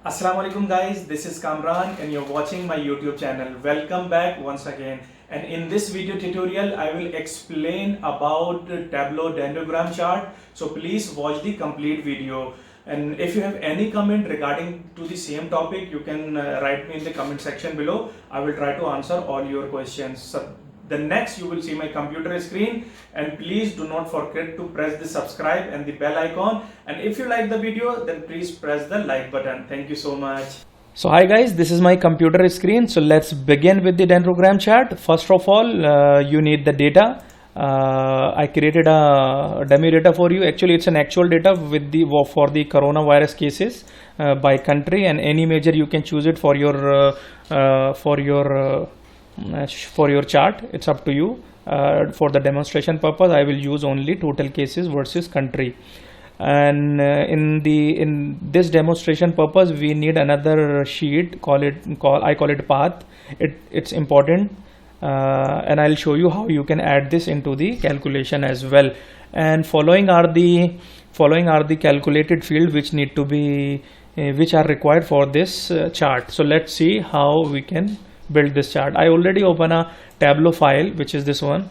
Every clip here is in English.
Assalamualaikum guys, this is Kamran and you're watching my YouTube channel. Welcome back once again, and in this video tutorial I will explain about the Tableau dendrogram chart. So please watch the complete video, and if you have any comment regarding to the same topic, you can write me in the comment section below. I will try to answer all your questions. So the next you will see my computer screen, and please do not forget to press the subscribe and the bell icon, and if you like the video then please press the like button. Thank you so much. So hi guys, this is my computer screen. So let's begin with the dendrogram chart. First of all, you need the data. I created a dummy data for you. Actually it's an actual data with the for the coronavirus cases by country, and any major you can choose it for your chart. It's up to you. For the demonstration purpose I will use only total cases versus country, and in this demonstration purpose we need another sheet. I call it path. It's important, and I'll show you how you can add this into the calculation as well. And following are the calculated field which need to be which are required for this chart. So let's see how we can build this chart. I already open a Tableau file, which is this one.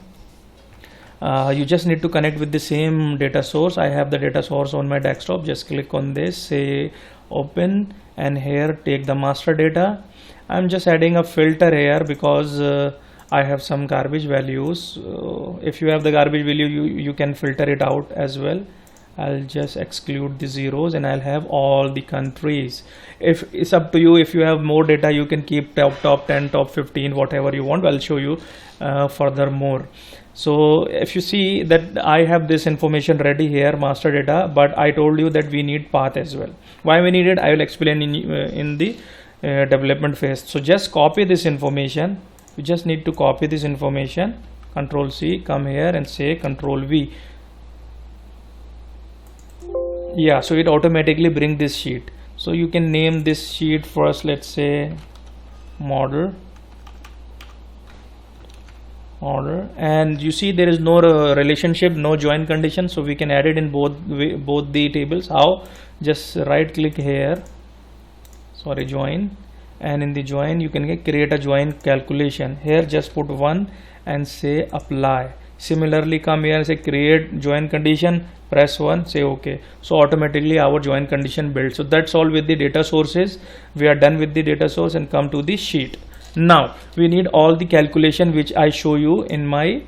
You just need to connect with the same data source. I have the data source on my desktop. Just click on this, say open, and here take the master data. I'm just adding a filter here because I have some garbage values. If you have the garbage value, you can filter it out as well. I'll just exclude the zeros and I'll have all the countries. If it's up to you, if you have more data you can keep top 10, top 15, whatever you want. I'll show you furthermore. So if you see that I have this information ready here, master data, but I told you that we need path as well. Why we need it, I will explain in the development phase. So just copy this information. You just need to copy this information, Control C, come here and say Control V. Yeah, so it automatically bring this sheet. So you can name this sheet first, let's say model, and you see there is no relationship, no join condition, so we can add it in both the tables. How? Just right click here, join, and in the join you can create a join calculation. Here just put 1 and say apply. Similarly come here and say create join condition, press 1, say OK. So automatically our join condition built. So that's all with the data sources. We are done with the data source and come to the sheet. Now we need all the calculation which I show you in my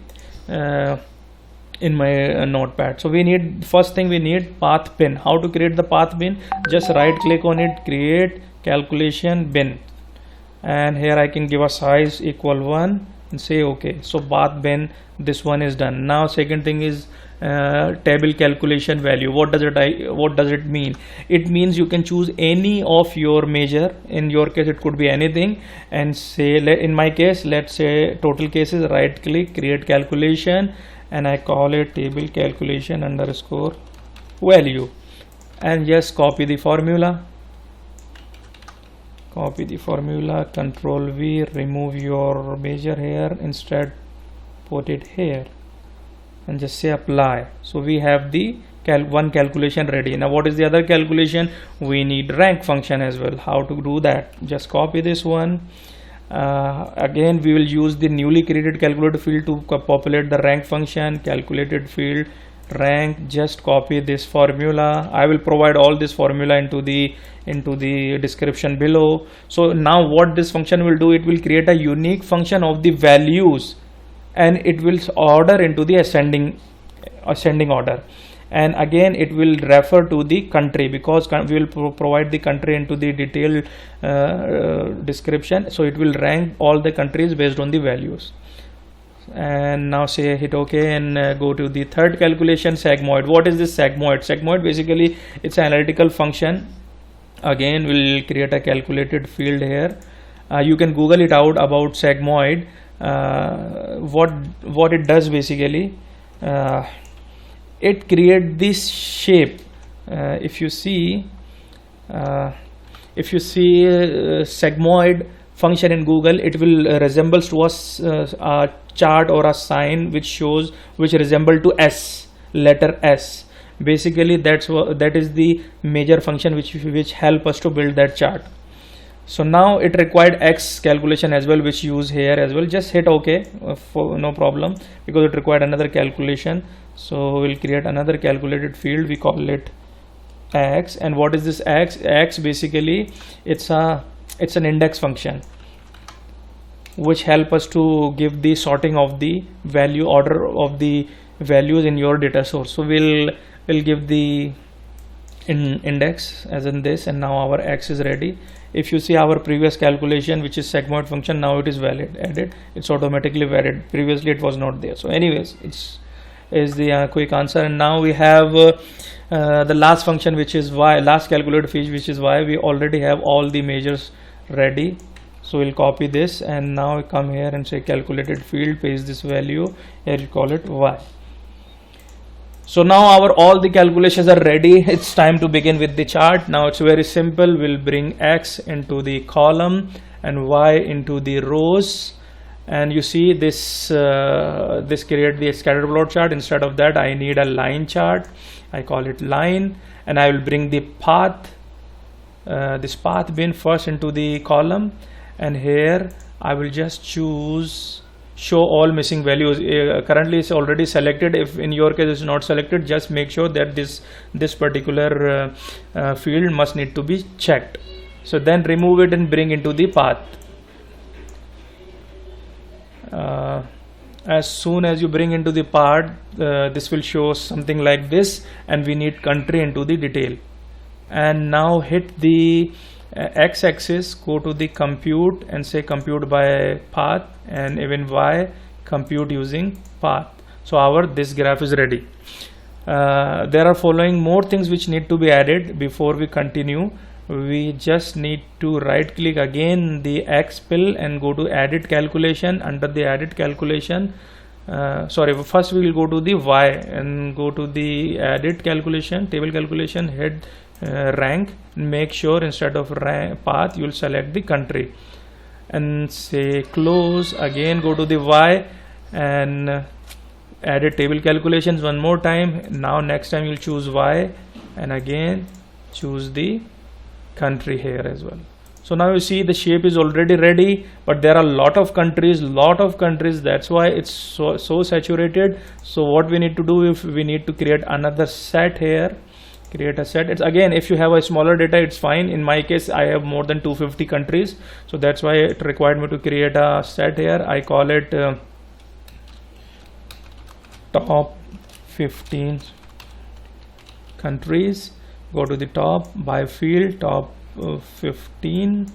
notepad. So we need, first thing we need path bin. How to create the path bin? Just right click on it, create calculation bin, and here I can give a size equal 1 and say OK. So path bin, this one is done. Now second thing is table calculation value. What does it mean? It means you can choose any of your measure. In your case it could be anything, and say in my case let's say total cases. Right click, create calculation, and I call it table calculation underscore value, and just copy the formula. Control V, remove your measure here, instead put it here, and just say apply. So we have the one calculation ready. Now what is the other calculation? We need rank function as well. How to do that? Just copy this one. Again we will use the newly created calculated field to populate the rank function. Calculated field rank, just copy this formula. I will provide all this formula into the description below. So now what this function will do, it will create a unique function of the values, and it will order into the ascending order, and again it will refer to the country because we will provide the country into the detailed description. So it will rank all the countries based on the values. And now say hit OK and go to the third calculation, sigmoid. What is this sigmoid? Sigmoid basically it's an analytical function. Again we'll create a calculated field here. You can Google it out about sigmoid. What it does basically, it create this shape. If you see sigmoid function in Google, it will resembles to a chart or a sign which resemble to S, letter S. Basically that is the major function which help us to build that chart. So now it required X calculation as well, which use here as well. Just hit OK for no problem, because it required another calculation. So we'll create another calculated field, we call it X. And what is this X? X basically it's an index function which help us to give the sorting of the value order of the values in your data source. So we'll give the index as in this, and now our X is ready. If you see our previous calculation, which is sigmoid function, now it is valid added, it's automatically valid. Previously it was not there. So anyways, it's is the quick answer. And now we have the last function, which is y, last calculated field, which is y. We already have all the measures ready, so we'll copy this and now come here and say calculated field, paste this value here, you call it y. So now our all the calculations are ready. It's time to begin with the chart. Now it's very simple. We'll bring X into the column and Y into the rows, and you see this this create the scatter plot chart. Instead of that, I need a line chart. I call it line, and I will bring the path, this path bin first into the column, and here I will just choose show all missing values. Currently it's already selected. If in your case it's not selected, just make sure that this particular field must need to be checked. So then remove it and bring into the path. As soon as you bring into the path, this will show something like this, and we need country into the detail. And now hit the x-axis, go to the compute and say compute by path, and even y compute using path. So our this graph is ready. There are following more things which need to be added before we continue. We just need to right click again the X pill and go to edit calculation. Under the edit calculation, first we will go to the Y and go to the edit calculation, table calculation, head rank. Make sure instead of path you will select the country and say close. Again go to the Y and edit table calculations one more time. Now next time you'll choose Y and again choose the country here as well. So now you see the shape is already ready, but there are a lot of countries, that's why it's so saturated. So what we need to do, if we need to create another set here, create a set. It's again, if you have a smaller data, it's fine. In my case I have more than 250 countries, so that's why it required me to create a set here. I call it top 15 countries. Go to the top by field, top 15,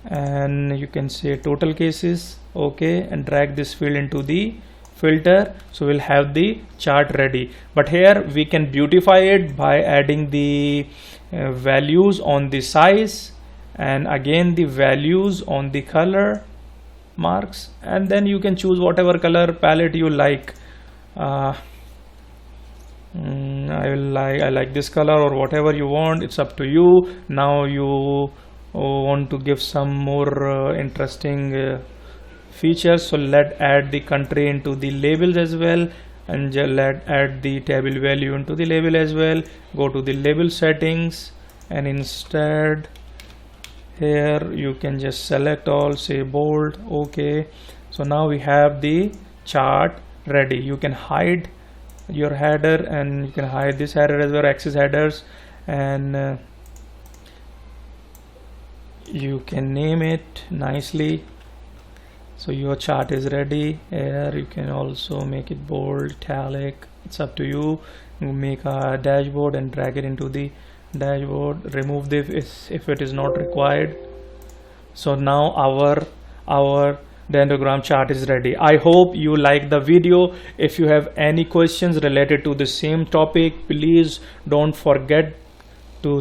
and you can say total cases. Okay, and drag this field into the filter. So we'll have the chart ready, but here we can beautify it by adding the values on the size, and again the values on the color marks, and then you can choose whatever color palette you like. I like this color or whatever you want, it's up to you. Now you want to give some more interesting features, so let add the country into the labels as well, and let add the table value into the label as well. Go to the label settings, and instead here you can just select all, say bold. Okay, so now we have the chart ready. You can hide your header, and you can hide this header as well, axis headers, and you can name it nicely. So your chart is ready. Here you can also make it bold, italic, it's up to you. Make a dashboard and drag it into the dashboard. Remove this if it is not required. So now our dendrogram chart is ready. I hope you like the video. If you have any questions related to the same topic, please don't forget to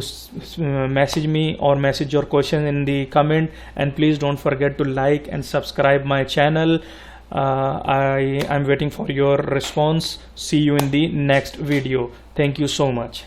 message me or message your question in the comment, and please don't forget to like and subscribe my channel. I'm waiting for your response. See you in the next video. Thank you so much.